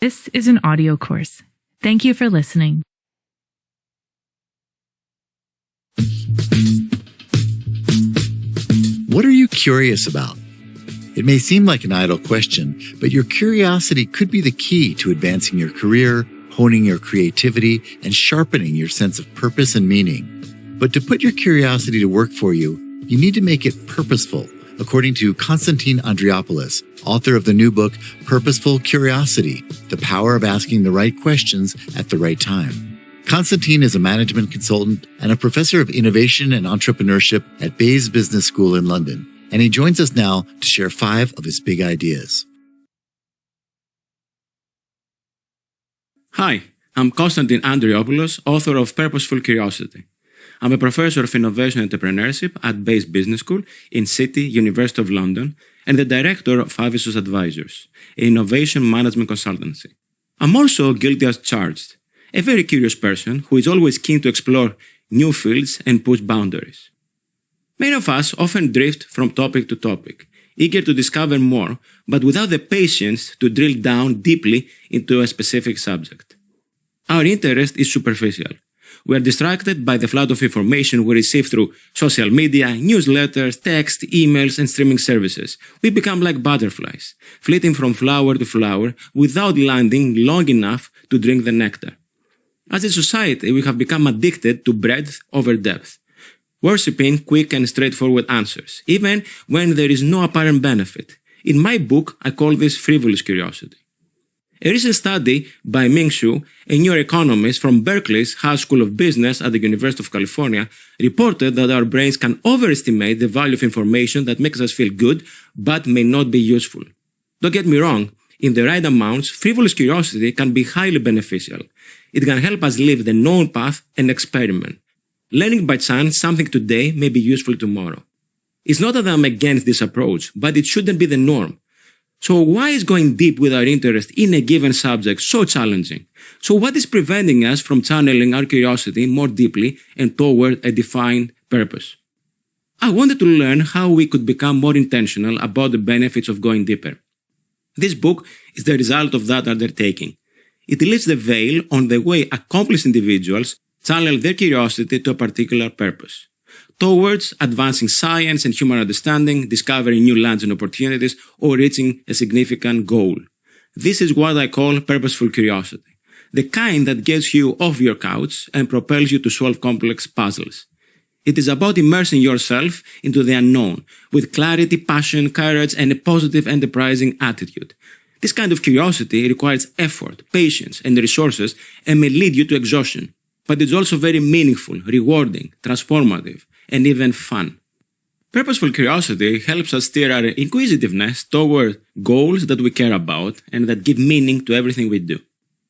This is an audio course. Thank you for listening. What are you curious about? It may seem like an idle question, but your curiosity could be the key to advancing your career, honing your creativity, and sharpening your sense of purpose and meaning. But to put your curiosity to work for you, you need to make it purposeful, according to Konstantin Andriopoulos, author of the new book, Purposeful Curiosity, The Power of Asking the Right Questions at the Right Time. Konstantin is a management consultant and a professor of innovation and entrepreneurship at Bayes Business School in London, and he joins us now to share 5 of his big ideas. Hi, I'm Konstantin Andriopoulos, author of Purposeful Curiosity. I'm a professor of innovation and entrepreneurship at Bayes Business School in City, University of London, and the director of Avisos Advisors, an innovation management consultancy. I'm also guilty as charged, a very curious person who is always keen to explore new fields and push boundaries. Many of us often drift from topic to topic, eager to discover more, but without the patience to drill down deeply into a specific subject. Our interest is superficial. We are distracted by the flood of information we receive through social media, newsletters, text, emails, and streaming services. We become like butterflies, flitting from flower to flower without landing long enough to drink the nectar. As a society, we have become addicted to breadth over depth, worshipping quick and straightforward answers, even when there is no apparent benefit. In my book, I call this frivolous curiosity. A recent study by Ming Xu, a neuroeconomist from Berkeley's Haas School of Business at the University of California, reported that our brains can overestimate the value of information that makes us feel good but may not be useful. Don't get me wrong, in the right amounts, frivolous curiosity can be highly beneficial. It can help us live the known path and experiment. Learning by chance something today may be useful tomorrow. It's not that I'm against this approach, but it shouldn't be the norm. So why is going deep with our interest in a given subject so challenging? So what is preventing us from channeling our curiosity more deeply and toward a defined purpose? I wanted to learn how we could become more intentional about the benefits of going deeper. This book is the result of that undertaking. It lifts the veil on the way accomplished individuals channel their curiosity to a particular purpose, towards advancing science and human understanding, discovering new lands and opportunities, or reaching a significant goal. This is what I call purposeful curiosity, the kind that gets you off your couch and propels you to solve complex puzzles. It is about immersing yourself into the unknown, with clarity, passion, courage, and a positive enterprising attitude. This kind of curiosity requires effort, patience, and resources and may lead you to exhaustion. But it's also very meaningful, rewarding, transformative, and even fun. Purposeful curiosity helps us steer our inquisitiveness toward goals that we care about and that give meaning to everything we do.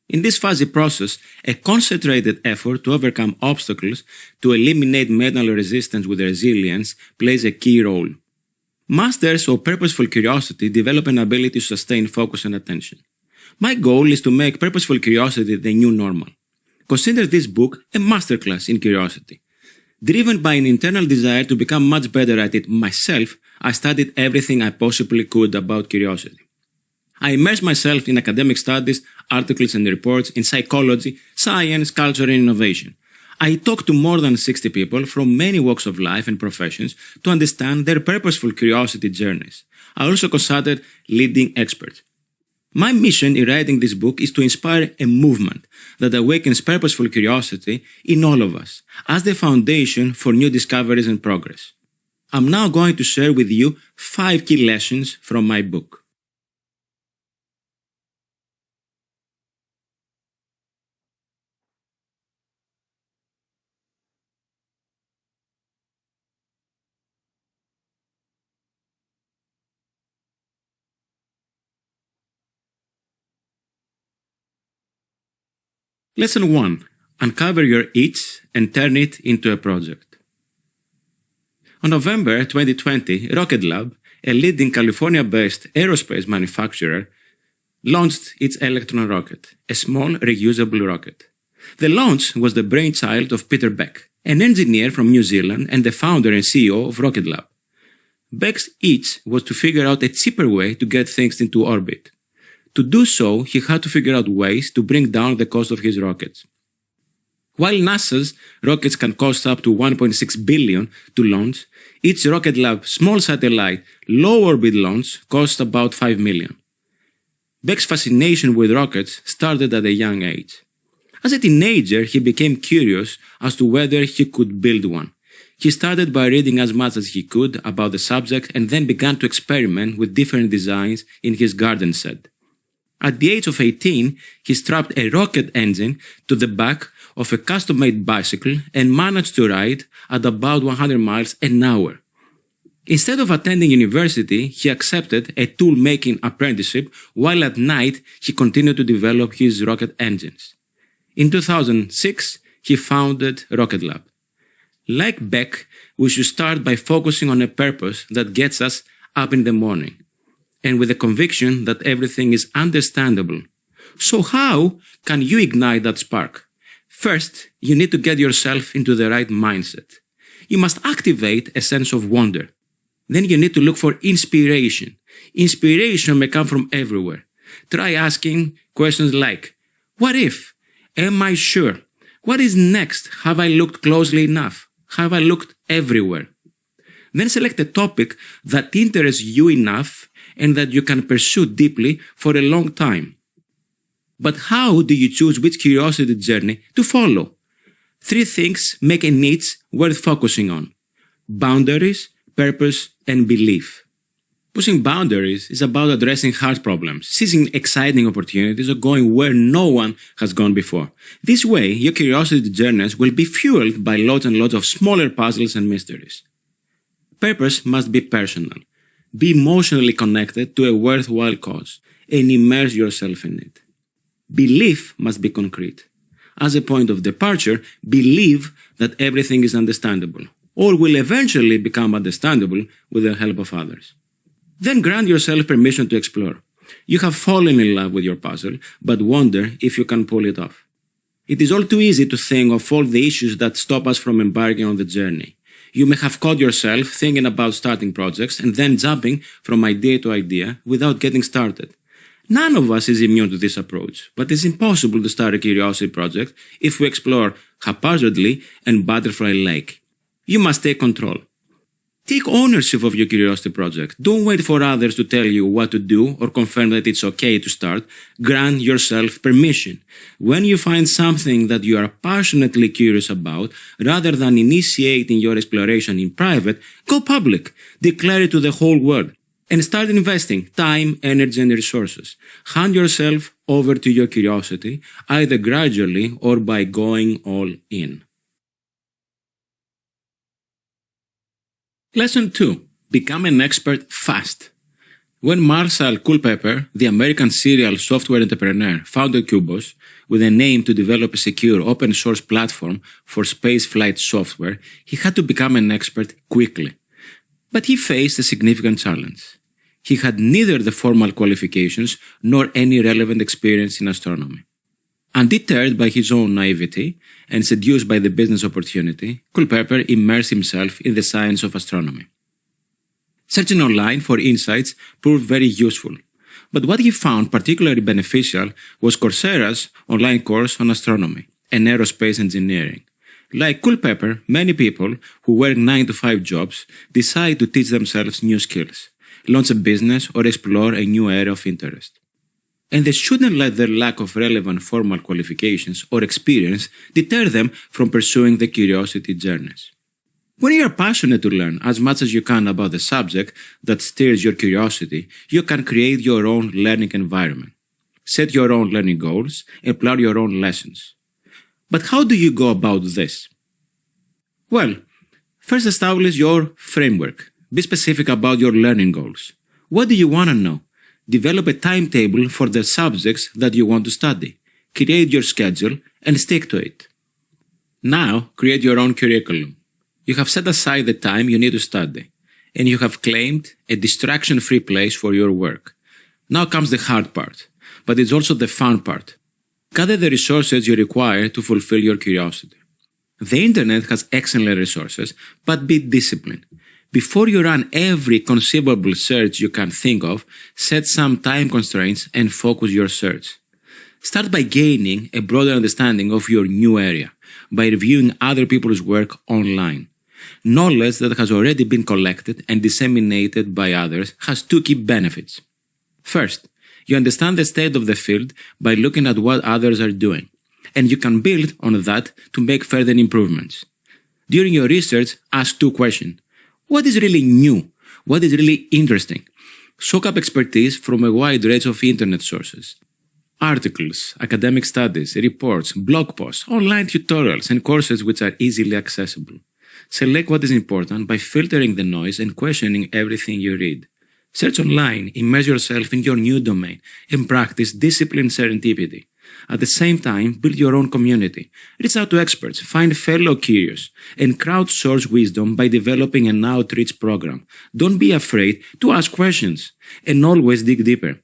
In this fuzzy process, a concentrated effort to overcome obstacles, to eliminate mental resistance with resilience, plays a key role. Masters of purposeful curiosity develop an ability to sustain focus and attention. My goal is to make purposeful curiosity the new normal. Consider this book a masterclass in curiosity. Driven by an internal desire to become much better at it myself, I studied everything I possibly could about curiosity. I immersed myself in academic studies, articles and reports, in psychology, science, culture and innovation. I talked to more than 60 people from many walks of life and professions to understand their purposeful curiosity journeys. I also consulted leading experts. My mission in writing this book is to inspire a movement that awakens purposeful curiosity in all of us as the foundation for new discoveries and progress. I'm now going to share with you 5 key lessons from my book. Lesson 1. Uncover your itch and turn it into a project. On November 2020, Rocket Lab, a leading California-based aerospace manufacturer, launched its Electron rocket, a small reusable rocket. The launch was the brainchild of Peter Beck, an engineer from New Zealand and the founder and CEO of Rocket Lab. Beck's itch was to figure out a cheaper way to get things into orbit. To do so, he had to figure out ways to bring down the cost of his rockets. While NASA's rockets can cost up to $1.6 billion to launch, each Rocket Lab small satellite low-orbit launch costs about $5 million. Beck's fascination with rockets started at a young age. As a teenager, he became curious as to whether he could build one. He started by reading as much as he could about the subject and then began to experiment with different designs in his garden shed. At the age of 18, he strapped a rocket engine to the back of a custom-made bicycle and managed to ride at about 100 miles an hour. Instead of attending university, he accepted a tool-making apprenticeship while at night he continued to develop his rocket engines. In 2006, he founded Rocket Lab. Like Beck, we should start by focusing on a purpose that gets us up in the morning, and with the conviction that everything is understandable. So how can you ignite that spark? First, you need to get yourself into the right mindset. You must activate a sense of wonder. Then you need to look for inspiration. Inspiration may come from everywhere. Try asking questions like, what if? Am I sure? What is next? Have I looked closely enough? Have I looked everywhere? Then select a topic that interests you enough and that you can pursue deeply for a long time. But how do you choose which curiosity journey to follow? 3 things make a niche worth focusing on: boundaries, purpose, and belief. Pushing boundaries is about addressing hard problems, seizing exciting opportunities, or going where no one has gone before. This way, your curiosity journeys will be fueled by lots and lots of smaller puzzles and mysteries. Purpose must be personal. Be emotionally connected to a worthwhile cause and immerse yourself in it. Belief must be concrete. As a point of departure, believe that everything is understandable, or will eventually become understandable with the help of others. Then grant yourself permission to explore. You have fallen in love with your puzzle, but wonder if you can pull it off. It is all too easy to think of all the issues that stop us from embarking on the journey. You may have caught yourself thinking about starting projects and then jumping from idea to idea without getting started. None of us is immune to this approach, but it's impossible to start a curiosity project if we explore haphazardly and butterfly-like. You must take control. Take ownership of your curiosity project. Don't wait for others to tell you what to do or confirm that it's okay to start. Grant yourself permission. When you find something that you are passionately curious about, rather than initiating your exploration in private, go public. Declare it to the whole world. And start investing time, energy, and resources. Hand yourself over to your curiosity, either gradually or by going all in. Lesson 2. Become an expert fast. When Marshall Culpepper, the American serial software entrepreneur, founded Qubos with an aim to develop a secure open-source platform for spaceflight software, he had to become an expert quickly. But he faced a significant challenge. He had neither the formal qualifications nor any relevant experience in astronomy. Undeterred by his own naivety and seduced by the business opportunity, Culpepper immersed himself in the science of astronomy. Searching online for insights proved very useful, but what he found particularly beneficial was Coursera's online course on astronomy and aerospace engineering. Like Culpepper, many people who work 9-to-5 jobs decide to teach themselves new skills, launch a business, or explore a new area of interest. And they shouldn't let their lack of relevant formal qualifications or experience deter them from pursuing the curiosity journeys. When you are passionate to learn as much as you can about the subject that stirs your curiosity, you can create your own learning environment, set your own learning goals, and plan your own lessons. But how do you go about this? Well, first establish your framework. Be specific about your learning goals. What do you want to know? Develop a timetable for the subjects that you want to study. Create your schedule and stick to it. Now, create your own curriculum. You have set aside the time you need to study, and you have claimed a distraction-free place for your work. Now comes the hard part, but it's also the fun part. Gather the resources you require to fulfill your curiosity. The internet has excellent resources, but be disciplined. Before you run every conceivable search you can think of, set some time constraints and focus your search. Start by gaining a broader understanding of your new area, by reviewing other people's work online. Knowledge that has already been collected and disseminated by others has two key benefits. First, you understand the state of the field by looking at what others are doing, and you can build on that to make further improvements. During your research, ask two questions. What is really new? What is really interesting? Soak up expertise from a wide range of internet sources. Articles, academic studies, reports, blog posts, online tutorials, and courses which are easily accessible. Select what is important by filtering the noise and questioning everything you read. Search online, immerse yourself in your new domain, and practice disciplined serendipity. At the same time, build your own community. Reach out to experts, find fellow curious, and crowdsource wisdom by developing an outreach program. Don't be afraid to ask questions, and always dig deeper.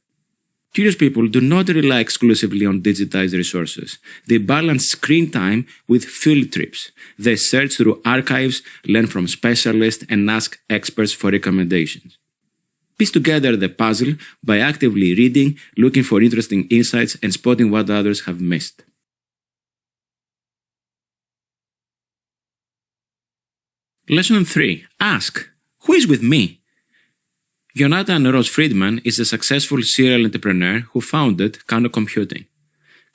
Curious people do not rely exclusively on digitized resources. They balance screen time with field trips. They search through archives, learn from specialists, and ask experts for recommendations. Piece together the puzzle by actively reading, looking for interesting insights, and spotting what others have missed. Lesson 3. Ask, who is with me? Jonathan Ross Friedman is a successful serial entrepreneur who founded Kano Computing.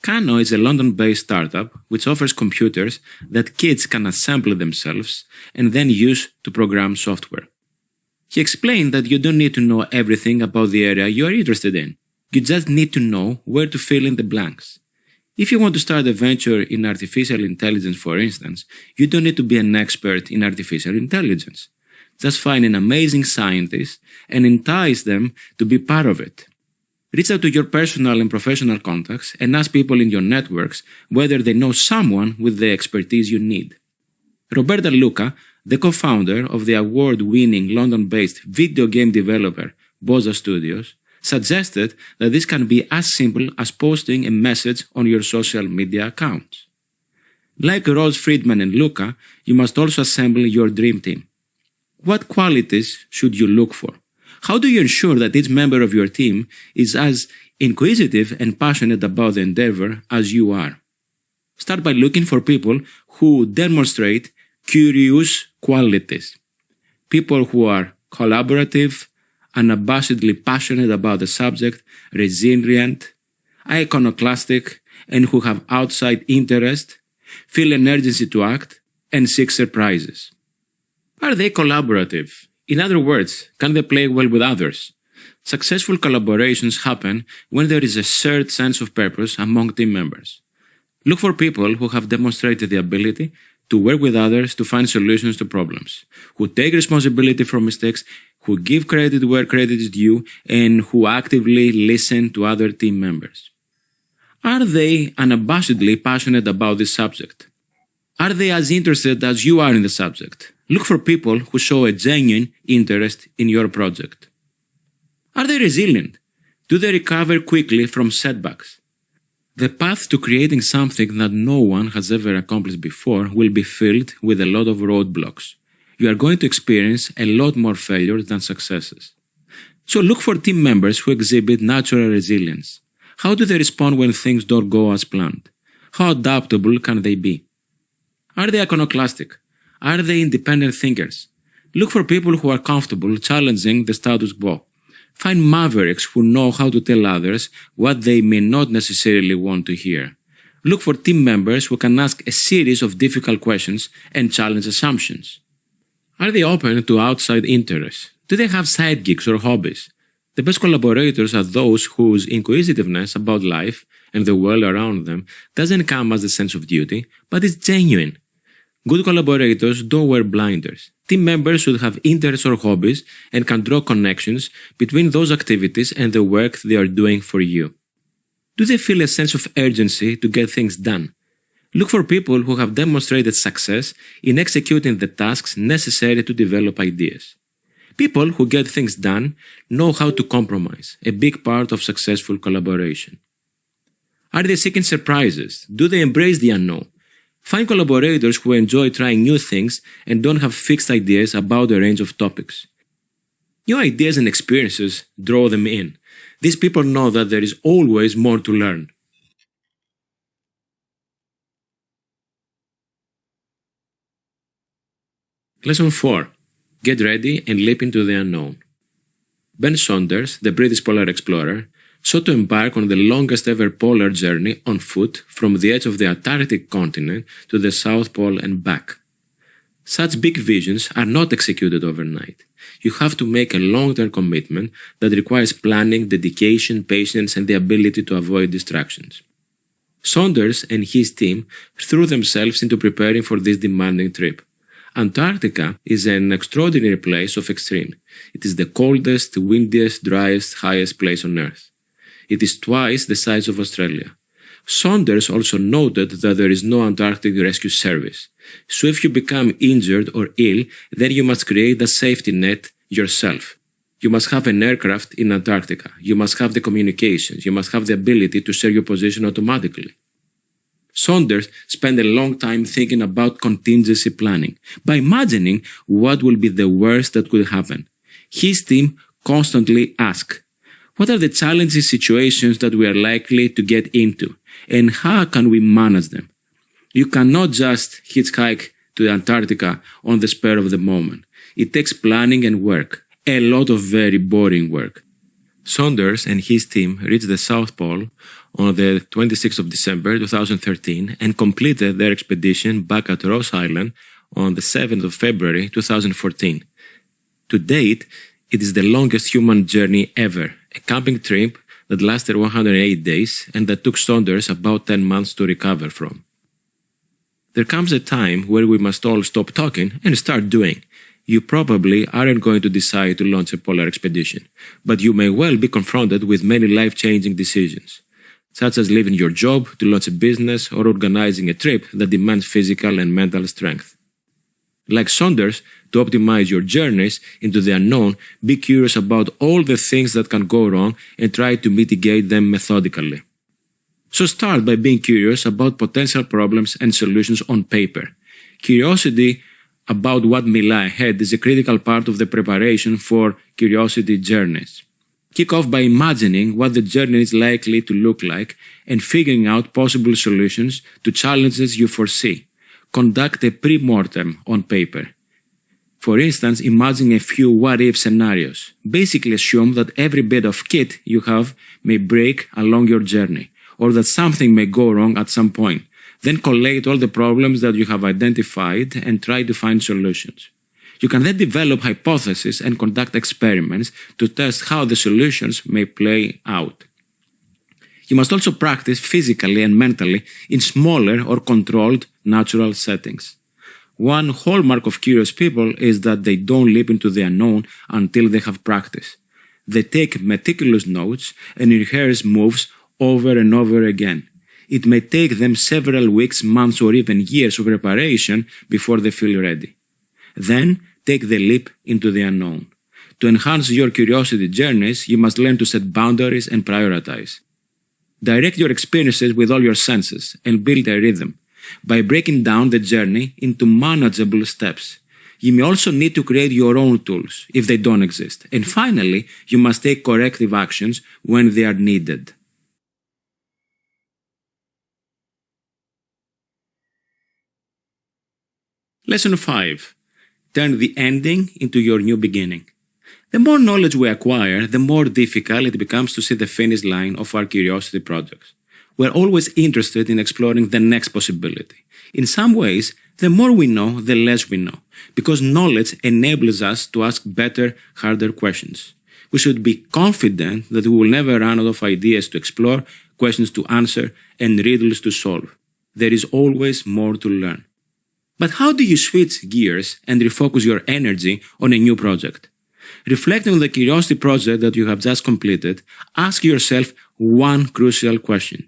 Kano is a London-based startup which offers computers that kids can assemble themselves and then use to program software. He explained that you don't need to know everything about the area you are interested in. You just need to know where to fill in the blanks. If you want to start a venture in artificial intelligence, for instance, you don't need to be an expert in artificial intelligence. Just find an amazing scientist and entice them to be part of it. Reach out to your personal and professional contacts and ask people in your networks whether they know someone with the expertise you need. Roberta Luca, the co-founder of the award-winning London-based video game developer Boza Studios, suggested that this can be as simple as posting a message on your social media accounts. Like Ross Friedman and Luca, you must also assemble your dream team. What qualities should you look for? How do you ensure that each member of your team is as inquisitive and passionate about the endeavor as you are? Start by looking for people who demonstrate curious qualities. People who are collaborative, unabashedly passionate about the subject, resilient, iconoclastic, and who have outside interest, feel an urgency to act, and seek surprises. Are they collaborative? In other words, can they play well with others? Successful collaborations happen when there is a shared sense of purpose among team members. Look for people who have demonstrated the ability to work with others to find solutions to problems, who take responsibility for mistakes, who give credit where credit is due, and who actively listen to other team members. Are they unabashedly passionate about this subject? Are they as interested as you are in the subject? Look for people who show a genuine interest in your project. Are they resilient? Do they recover quickly from setbacks? The path to creating something that no one has ever accomplished before will be filled with a lot of roadblocks. You are going to experience a lot more failures than successes. So look for team members who exhibit natural resilience. How do they respond when things don't go as planned? How adaptable can they be? Are they iconoclastic? Are they independent thinkers? Look for people who are comfortable challenging the status quo. Find mavericks who know how to tell others what they may not necessarily want to hear. Look for team members who can ask a series of difficult questions and challenge assumptions. Are they open to outside interests? Do they have side gigs or hobbies? The best collaborators are those whose inquisitiveness about life and the world around them doesn't come as a sense of duty, but is genuine. Good collaborators don't wear blinders. Team members should have interests or hobbies and can draw connections between those activities and the work they are doing for you. Do they feel a sense of urgency to get things done? Look for people who have demonstrated success in executing the tasks necessary to develop ideas. People who get things done know how to compromise, a big part of successful collaboration. Are they seeking surprises? Do they embrace the unknown? Find collaborators who enjoy trying new things and don't have fixed ideas about a range of topics. New ideas and experiences draw them in. These people know that there is always more to learn. Lesson 4. Get ready and leap into the unknown. Ben Saunders, the British polar explorer, sought to embark on the longest ever polar journey on foot from the edge of the Antarctic continent to the South Pole and back. Such big visions are not executed overnight. You have to make a long-term commitment that requires planning, dedication, patience, and the ability to avoid distractions. Saunders and his team threw themselves into preparing for this demanding trip. Antarctica is an extraordinary place of extreme. It is the coldest, windiest, driest, highest place on Earth. It is twice the size of Australia. Saunders also noted that there is no Antarctic rescue service. So if you become injured or ill, then you must create a safety net yourself. You must have an aircraft in Antarctica. You must have the communications. You must have the ability to share your position automatically. Saunders spent a long time thinking about contingency planning by imagining what will be the worst that could happen. His team constantly asked, what are the challenging situations that we are likely to get into, and how can we manage them? You cannot just hitchhike to Antarctica on the spur of the moment. It takes planning and work, a lot of very boring work. Saunders and his team reached the South Pole on the 26th of December 2013 and completed their expedition back at Ross Island on the 7th of February 2014. To date, it is the longest human journey ever, a camping trip that lasted 108 days and that took Saunders about 10 months to recover from. There comes a time where we must all stop talking and start doing. You probably aren't going to decide to launch a polar expedition, but you may well be confronted with many life-changing decisions, such as leaving your job to launch a business or organizing a trip that demands physical and mental strength. Like Saunders, to optimize your journeys into the unknown, be curious about all the things that can go wrong and try to mitigate them methodically. So start by being curious about potential problems and solutions on paper. Curiosity about what may lie ahead is a critical part of the preparation for curiosity journeys. Kick off by imagining what the journey is likely to look like and figuring out possible solutions to challenges you foresee. Conduct a pre-mortem on paper. For instance, imagine a few what-if scenarios. Basically assume that every bit of kit you have may break along your journey, or that something may go wrong at some point. Then collate all the problems that you have identified and try to find solutions. You can then develop hypotheses and conduct experiments to test how the solutions may play out. You must also practice physically and mentally in smaller or controlled natural settings. One hallmark of curious people is that they don't leap into the unknown until they have practice. They take meticulous notes and rehearse moves over and over again. It may take them several weeks, months, or even years of preparation before they feel ready. Then, take the leap into the unknown. To enhance your curiosity journeys, you must learn to set boundaries and prioritize. Direct your experiences with all your senses and build a rhythm by breaking down the journey into manageable steps. You may also need to create your own tools if they don't exist. And finally, you must take corrective actions when they are needed. Lesson 5. Turn the ending into your new beginning. The more knowledge we acquire, the more difficult it becomes to see the finish line of our curiosity projects. We're always interested in exploring the next possibility. In some ways, the more we know, the less we know, because knowledge enables us to ask better, harder questions. We should be confident that we will never run out of ideas to explore, questions to answer, and riddles to solve. There is always more to learn. But how do you switch gears and refocus your energy on a new project? Reflecting on the curiosity project that you have just completed, ask yourself one crucial question.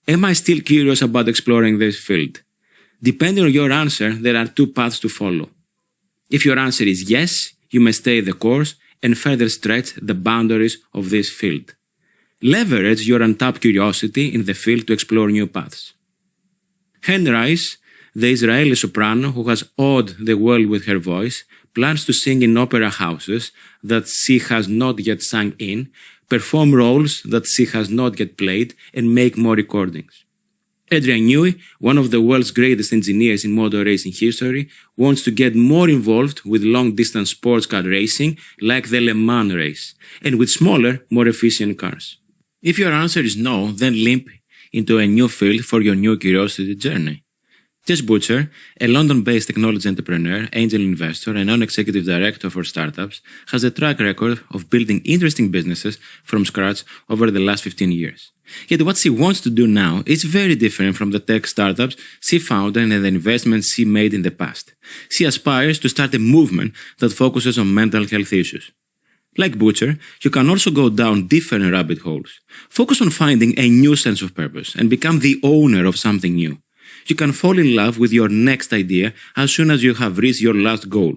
Am I still curious about exploring this field? Depending on your answer, there are two paths to follow. If your answer is yes, you may stay the course and further stretch the boundaries of this field. Leverage your untapped curiosity in the field to explore new paths. Anne Rice, the Israeli soprano who has awed the world with her voice plans to sing in opera houses that she has not yet sung in, perform roles that she has not yet played, and make more recordings. Adrian Newey, one of the world's greatest engineers in motor racing history, wants to get more involved with long-distance sports car racing like the Le Mans race, and with smaller, more efficient cars. If your answer is no, then limp into a new field for your new curiosity journey. Jess Butcher, a London-based technology entrepreneur, angel investor, and non-executive director for startups, has a track record of building interesting businesses from scratch over the last 15 years. Yet what she wants to do now is very different from the tech startups she founded and the investments she made in the past. She aspires to start a movement that focuses on mental health issues. Like Butcher, you can also go down different rabbit holes. Focus on finding a new sense of purpose and become the owner of something new. You can fall in love with your next idea as soon as you have reached your last goal.